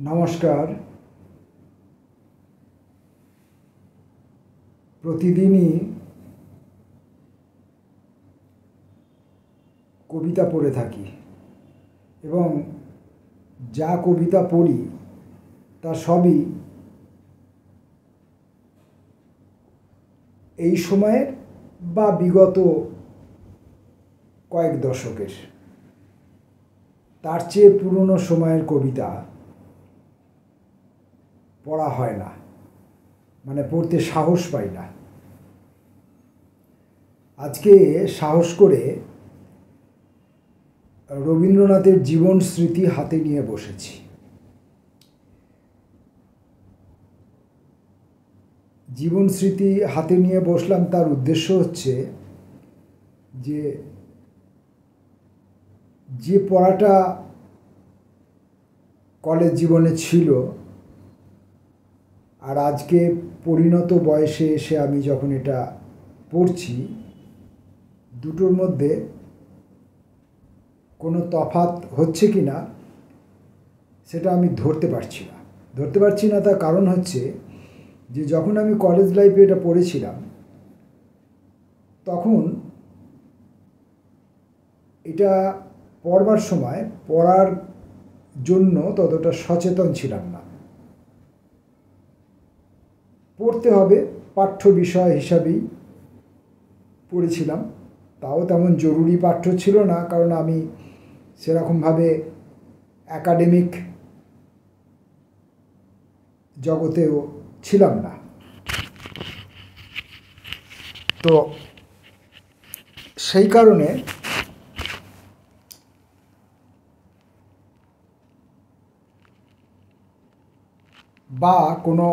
নমস্কার। প্রতিদিনই কবিতা পড়ে থাকি এবং যা কবিতা পড়ি তা সবই এই সময়ের বা বিগত কয়েক দশকের। তার চেয়ে পুরনো সময়ের কবিতা পড়া হয় না, মানে পড়তে সাহস পাই না। আজকে সাহস করে রবীন্দ্রনাথের জীবন স্মৃতি হাতে নিয়ে বসেছি। জীবন স্মৃতি হাতে নিয়ে বসলাম, তার উদ্দেশ্য হচ্ছে যে পড়াটা কলেজ জীবনে ছিল আর আজকে পরিণত বয়সে এসে আমি যখন এটা পড়ছি, দুটোর মধ্যে কোনো তফাৎ হচ্ছে কি না সেটা আমি ধরতে পারছি না। তার কারণ হচ্ছে যে যখন আমি কলেজ লাইফে এটা পড়েছিলাম তখন এটা পড়বার সময় পড়ার জন্য ততটা সচেতন ছিলাম না। পড়তে হবে পাঠ্য বিষয় হিসাবেই পড়েছিলাম, তাও তেমন জরুরি পাঠ্য ছিল না, কারণ আমি সেরকমভাবে একাডেমিক জগতেও ছিলাম না। তো সেই কারণে বা কোনো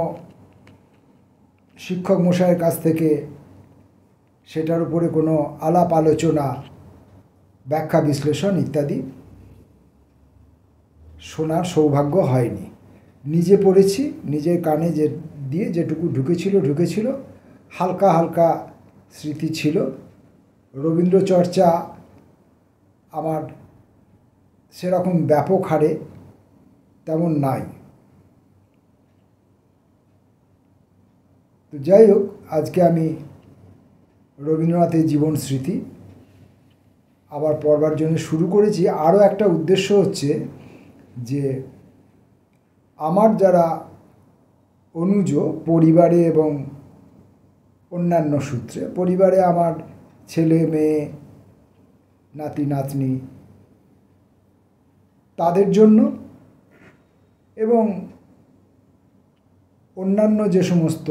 শিক্ষক মশাইয়ের কাছ থেকে সেটার উপরে কোনো আলাপ আলোচনা, ব্যাখ্যা বিশ্লেষণ ইত্যাদি শোনার সৌভাগ্য হয়নি। নিজে পড়েছি, নিজের কানে দিয়ে যেটুকু ঢুকেছিল, হালকা হালকা স্মৃতি ছিল। রবীন্দ্র চর্চা আমার সেরকম ব্যাপক হারে তেমন নাই। তো যাই হোক, আজকে আমি রবীন্দ্রনাথের জীবন স্মৃতি আবার পড়বার জন্য শুরু করেছি। আরও একটা উদ্দেশ্য হচ্ছে যে আমার যারা অনুজ পরিবারে এবং অন্যান্য সূত্রে, পরিবারে আমার ছেলে মেয়ে নাতি নাতনি, তাদের জন্য এবং অন্যান্য যে সমস্ত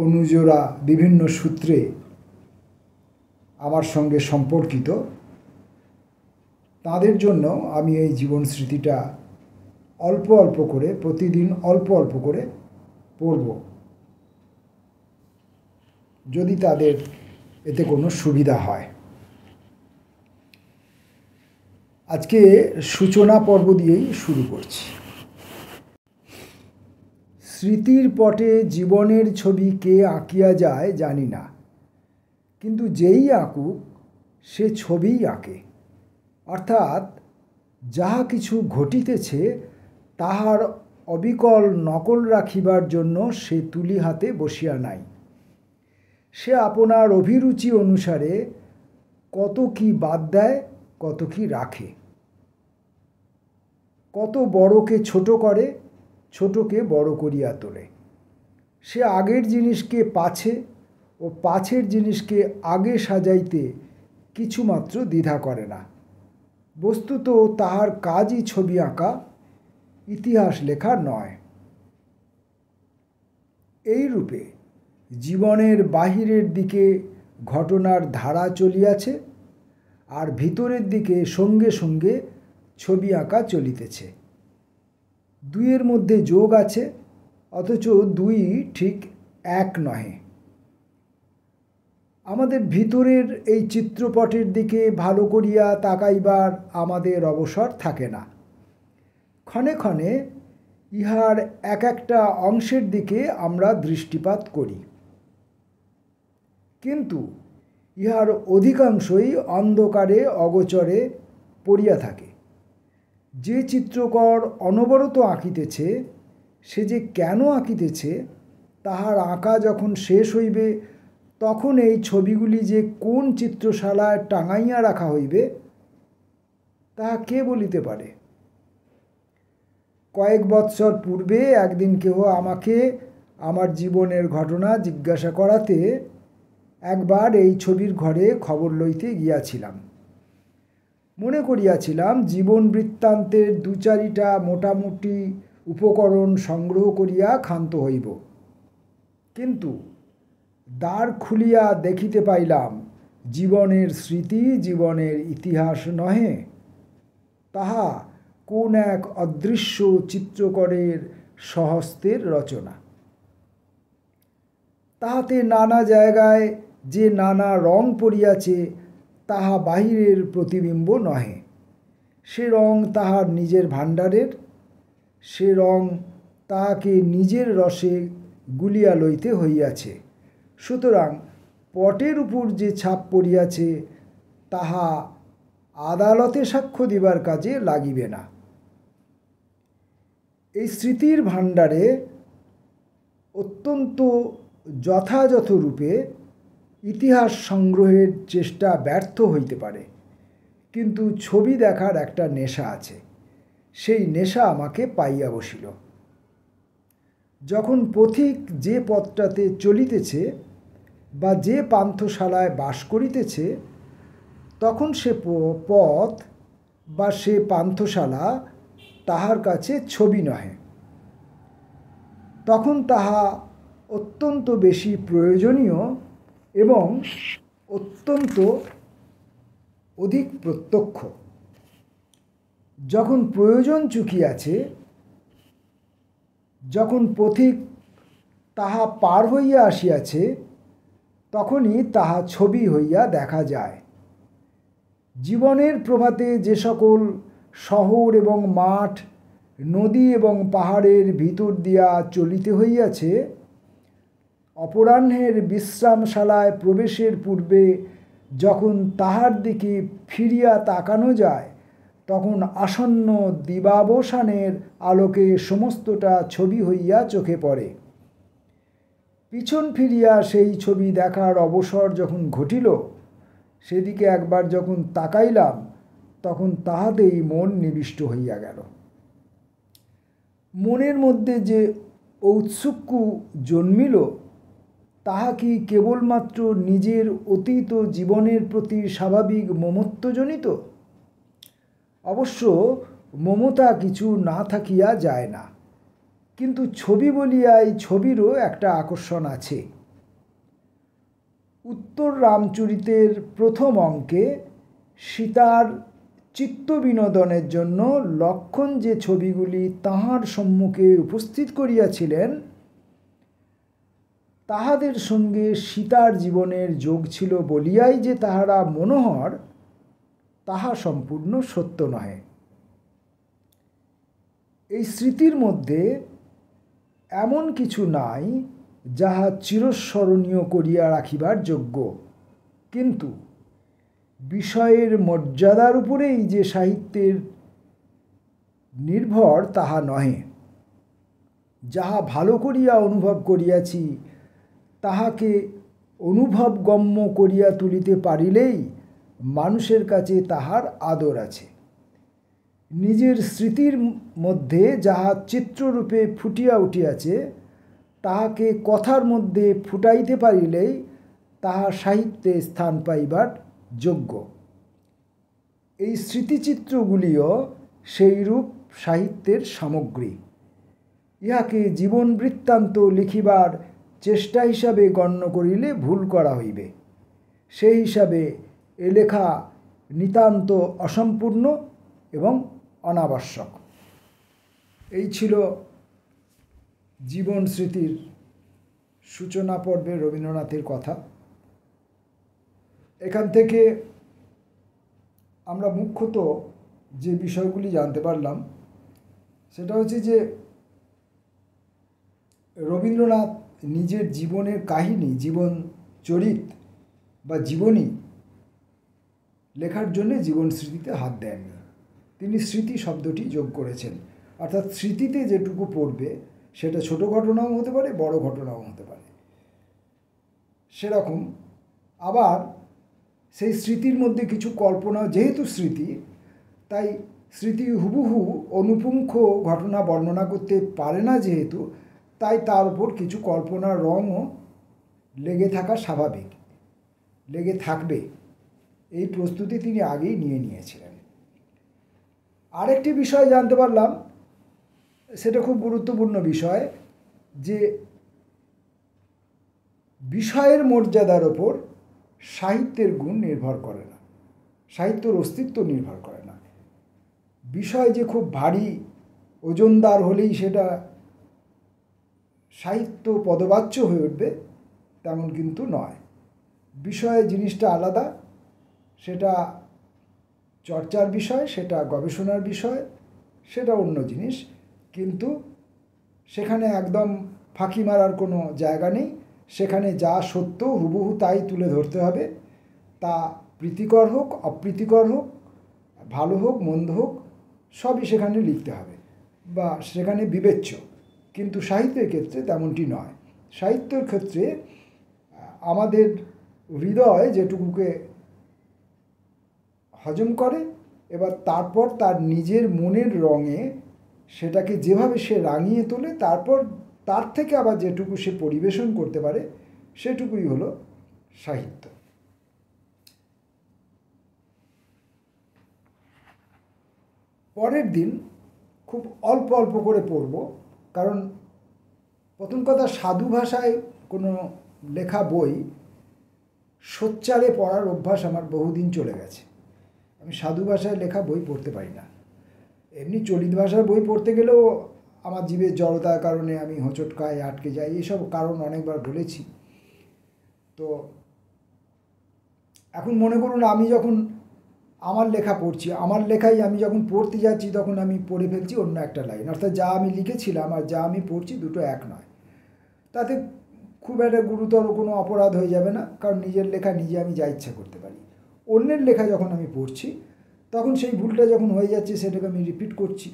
অনুজরা বিভিন্ন সূত্রে আমার সঙ্গে সম্পর্কিত, তাদের জন্য আমি এই জীবন স্মৃতিটা অল্প অল্প করে প্রতিদিন অল্প অল্প করে পড়ব, যদি তাদের এতে কোনো সুবিধা হয়। আজকে সূচনা পর্ব দিয়েই শুরু করছি। স্মৃতির পটে জীবনের ছবি কে আঁকিয়া যায় জানি না, কিন্তু যেই আঁকুক সে ছবিই আঁকে। অর্থাৎ যাহা কিছু ঘটিতেছে তাহার অবিকল নকল রাখিবার জন্য সে তুলি হাতে বসিয়া নাই। সে আপনার অভিরুচি অনুসারে কত কি বাদ দেয়, কত কি রাখে। কত বড়কে ছোট করে, ছোটকে বড় করিয়া তোলে। সে আগের জিনিসকে পাছে ও পাছের জিনিসকে আগে সাজাইতে কিছুমাত্র দ্বিধা করে না। বস্তুত তাহার কাজই ছবি আঁকা, ইতিহাস লেখা নয়। এই রূপে জীবনের বাহিরের দিকে ঘটনার ধারা চলিয়াছে, আর ভিতরের দিকে সঙ্গে সঙ্গে ছবি আঁকা চলিতেছে। দুইয়ের মধ্যে যোগ আছে, অথচ দুই ঠিক এক নহে। আমাদের ভিতরের এই চিত্রপটের দিকে ভালো করিয়া তাকাইবার আমাদের অবসর থাকে না। ক্ষণে ক্ষণে ইহার এক একটা অংশের দিকে আমরা দৃষ্টিপাত করি, কিন্তু ইহার অধিকাংশই অন্ধকারে অগোচরে পড়িয়া থাকে। যে চিত্রকর অনবরত আঁকিতেছে, সে যে কেন আঁকিতেছে, তাহার আঁকা যখন শেষ হইবে তখন এই ছবিগুলি যে কোন চিত্রশালায় টাঙাইয়া রাখা হইবে, তাহা কে বলিতে পারে? কয়েক বৎসর পূর্বে একদিন কেহ আমাকে আমার জীবনের ঘটনা জিজ্ঞাসা করাতে একবার এই ছবির ঘরে খবর লইতে গিয়াছিলাম। মনে করিয়াছিলাম জীবন বৃত্তান্তের দু চারিটা মোটামুটি উপকরণ সংগ্রহ করিয়া ক্ষান্ত হইব, কিন্তু দ্বার খুলিয়া দেখিতে পাইলাম জীবনের স্মৃতি, জীবনের ইতিহাস নহে, তাহা কোন এক অদৃশ্য চিত্রকরের স্বহস্তের রচনা। তাহাতে নানা জায়গায় যে নানা রং পড়িয়াছে, তাহা বাহিরের প্রতিবিম্ব নহে, সে রং তাহার নিজের ভাণ্ডারের, সে রং তাহাকে নিজের রসে গুলিয়া লইতে হইয়াছে। সুতরাং পটের উপর যে ছাপ পড়িয়াছে, তাহা আদালতে সাক্ষ্য দিবার কাজে লাগিবে না। এই স্মৃতির ভাণ্ডারে অত্যন্ত যথাযথ রূপে ইতিহাস সংগ্রহের চেষ্টা ব্যর্থ হইতে পারে, কিন্তু ছবি দেখার একটা নেশা আছে, সেই নেশা আমাকে পাইয়া বসিল। যখন পথিক যে পথটাতে চলিতেছে বা যে পান্থশালায় বাস করিতেছে, তখন সে পথ বা সে পান্থশালা তাহার কাছে ছবি নহে, তখন তাহা অত্যন্ত বেশি প্রয়োজনীয় এবং অত্যন্ত অধিক প্রত্যক্ষ। যখন প্রয়োজন চুকিয়াছে, যখন পথিক তাহা পার হইয়া আসিয়াছে, তখনই তাহা ছবি হইয়া দেখা যায়। জীবনের প্রভাতে যে সকল শহর এবং মাঠ, নদী এবং পাহাড়ের ভিতর দিয়া চলিতে হইয়াছে, অপরাহ্নের বিশ্রামশালায় প্রবেশের পূর্বে যখন তাহার দিকে ফিরিয়া তাকানো যায়, তখন আসন্ন দিবাবসানের আলোকে সমস্তটা ছবি হইয়া চোখে পড়ে। পিছন ফিরিয়া সেই ছবি দেখার অবসর যখন ঘটিল, সেদিকে একবার যখন তাকাইলাম, তখন তাহাতেই মন নিবিষ্ট হইয়া গেল। মনের মধ্যে যে ঔৎসুক্য জন্মিল, তাহা কি কেবলমাত্র নিজের অতীত জীবনের প্রতি স্বাভাবিক মমত্বজনিত? অবশ্য মমতা কিছু না থাকিয়া যায় না, কিন্তু ছবি বলিয়া এই ছবিরও একটা আকর্ষণ আছে। উত্তর রামচরিতের প্রথম অঙ্কে সীতার চিত্ত বিনোদনের জন্য লক্ষ্মণ যে ছবিগুলি তাহার সম্মুখে উপস্থিত করিয়াছিলেন, তাহাদের সঙ্গে সীতার জীবনের যোগ ছিল বলিয়াই যে তাহারা মনোহর, তাহা সম্পূর্ণ সত্য নহে। এই স্মৃতির মধ্যে এমন কিছু নাই যাহা চিরস্মরণীয় করিয়া রাখিবার যোগ্য, কিন্তু বিষয়ের মর্যাদার উপরেই যে সাহিত্যের নির্ভর তাহা নহে। যাহা ভালো করিয়া অনুভব করিয়াছি, তাহাকে অনুভবগম্য করিয়া তুলিতে পারিলেই মানুষের কাছে তাহার আদর আছে। নিজের স্মৃতির মধ্যে যাহা চিত্ররূপে ফুটিয়া উঠিয়াছে, তাহাকে কথার মধ্যে ফুটাইতে পারিলেই তাহা সাহিত্যে স্থান পাইবার যোগ্য। এই স্মৃতিচিত্রগুলিও সেইরূপ সাহিত্যের সামগ্রী। ইহাকে জীবন বৃত্তান্ত লিখিবার চেষ্টা হিসাবে গণ্য করিলে ভুল করা হইবে। সেই হিসাবে এ লেখা নিতান্ত অসম্পূর্ণ এবং অনাবশ্যক। এই ছিল জীবন স্মৃতির সূচনা পর্বে রবীন্দ্রনাথের কথা। এখান থেকে আমরা মুখ্যত যে বিষয়গুলি জানতে পারলাম, সেটা হচ্ছে যে রবীন্দ্রনাথ নিজের জীবনের কাহিনী, জীবন চরিত বা জীবনী লেখার জন্য জীবন স্মৃতিতে হাত দেননি। তিনি স্মৃতি শব্দটি যোগ করেছেন, অর্থাৎ স্মৃতিতে যেটুকু পড়বে সেটা ছোট ঘটনাও হতে পারে, বড় ঘটনাও হতে পারে। সেরকম আবার সেই স্মৃতির মধ্যে কিছু কল্পনা, যেহেতু স্মৃতি, তাই স্মৃতি হুবহু অনুপুঙ্খ ঘটনা বর্ণনা করতে পারে না, যেহেতু তাই তার উপর কিছু কল্পনার রঙও লেগে থাকা স্বাভাবিক, লেগে থাকবে, এই প্রস্তুতি তিনি আগেই নিয়ে নিয়েছিলেন। আরেকটি বিষয় জানতে পারলাম, সেটা খুব গুরুত্বপূর্ণ বিষয়, যে বিষয়ের মর্যাদার ওপর সাহিত্যের গুণ নির্ভর করে না, সাহিত্যের অস্তিত্ব নির্ভর করে না। বিষয় যে খুব ভারী ওজনদার হলেই সেটা সাহিত্য পদবাচ্য হয়ে উঠবে তেমন কিন্তু নয়। বিষয় জিনিসটা আলাদা, সেটা চর্চার বিষয়, সেটা গবেষণার বিষয়, সেটা অন্য জিনিস, কিন্তু সেখানে একদম ফাঁকি মারার কোনো জায়গা নেই। সেখানে যা সত্য হুবহু তাই তুলে ধরতে হবে, তা প্রীতিকর হোক অপ্রীতিকর হোক, ভালো হোক মন্দ হোক, সবই সেখানে লিখতে হবে বা সেখানে বিবেচ্য। কিন্তু সাহিত্যের ক্ষেত্রে তেমনটি নয়। সাহিত্যের ক্ষেত্রে আমাদের হৃদয় যেটুকুকে হজম করে, এবার তারপর তার নিজের মনের রঙে সেটাকে যেভাবে সে রাঙিয়ে তোলে, তারপর তার থেকে আবার যেটুকু সে পরিবেশন করতে পারে, সেটুকুই হলো সাহিত্য। পরের দিন খুব অল্প অল্প করে পড়ব, কারণ প্রথম কথা, সাধু ভাষায় কোনো লেখা বই সোচ্চারে পড়ার অভ্যাস আমার বহুদিন চলে গেছে। আমি সাধু ভাষায় লেখা বই পড়তে পারি না। এমনি চলিত ভাষার বই পড়তে গেলেও আমার জীবের জড়তার কারণে আমি হোঁচট খাই, আটকে যাই, এসব কারণ অনেকবার বলেছি। তো এখন মনে করুন, আমি যখন আমার লেখা পড়ছি, আমার লেখাই আমি যখন পড়তে যাচ্ছি, তখন আমি পড়ে ফেলছি অন্য একটা লাইন, অর্থাৎ যা আমি লিখেছিলাম আর যা আমি পড়ছি দুটো এক নয়। তাতে খুব একটা গুরুতর কোনো অপরাধ হয়ে যাবে না, কারণ নিজের লেখা নিজে আমি যা ইচ্ছা করতে পারি। অন্যের লেখা যখন আমি পড়ছি, তখন সেই ভুলটা যখন হয়ে যাচ্ছে, সেটাকে আমি রিপিট করছি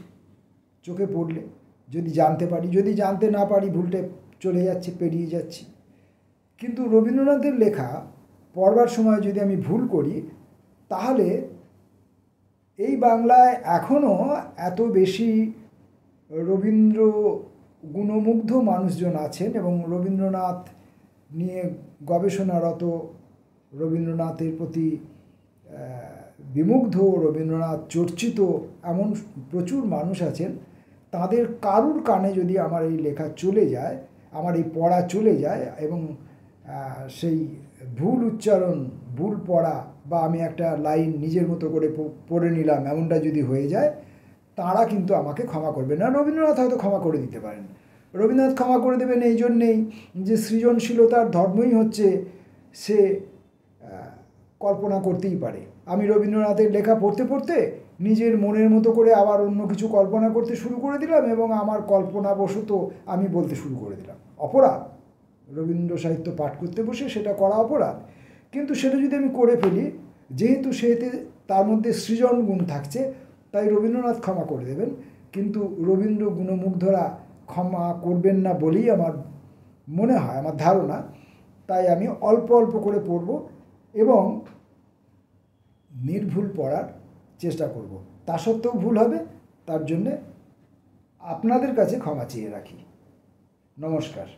চোখে পড়লে, যদি জানতে পারি। যদি জানতে না পারি, ভুলটা চলে যাচ্ছে, পেরিয়ে যাচ্ছি। কিন্তু রবীন্দ্রনাথের লেখা পড়বার সময় যদি আমি ভুল করি, তাহলে এই বাংলায় এখনও এত বেশি রবীন্দ্র গুণমুগ্ধ মানুষজন আছেন এবং রবীন্দ্রনাথ নিয়ে গবেষণারত, রবীন্দ্রনাথের প্রতি বিমুগ্ধ, রবীন্দ্রনাথ চর্চিত এমন প্রচুর মানুষ আছেন। তাদের কারুর কানে যদি আমার এই লেখা চলে যায়, আমার এই পড়া চলে যায়, এবং সেই ভুল উচ্চারণ, ভুল পড়া, বা আমি একটা লাইন নিজের মতো করে পড়ে নিলাম, এমনটা যদি হয়ে যায়, তাঁরা কিন্তু আমাকে ক্ষমা করবেন না। রবীন্দ্রনাথ হয়তো ক্ষমা করে দিতে পারেন। রবীন্দ্রনাথ ক্ষমা করে দেবেন এই জন্যেই যে সৃজনশীলতার ধর্মই হচ্ছে সে কল্পনা করতেই পারে। আমি রবীন্দ্রনাথের লেখা পড়তে পড়তে নিজের মনের মতো করে আবার অন্য কিছু কল্পনা করতে শুরু করে দিলাম, এবং আমার কল্পনাবশত আমি বলতে শুরু করে দিলাম। অপরাধ, রবীন্দ্র সাহিত্য পাঠ করতে বসে সেটা করা অপরাধ। কিন্তু সেটা যদি আমি করে ফেলি, যেহেতু সেতে তার মধ্যে সৃজন গুণ থাকছে, তাই রবীন্দ্রনাথ ক্ষমা করে দেবেন। কিন্তু রবীন্দ্র গুণমুগ্ধরা ক্ষমা করবেন না বলেই আমার মনে হয়, আমার ধারণা। তাই আমি অল্প অল্প করে পড়ব এবং নির্ভুল পড়ার চেষ্টা করব। তা সত্ত্বেও ভুল হবে, তার জন্যে আপনাদের কাছে ক্ষমা চেয়ে রাখি। নমস্কার।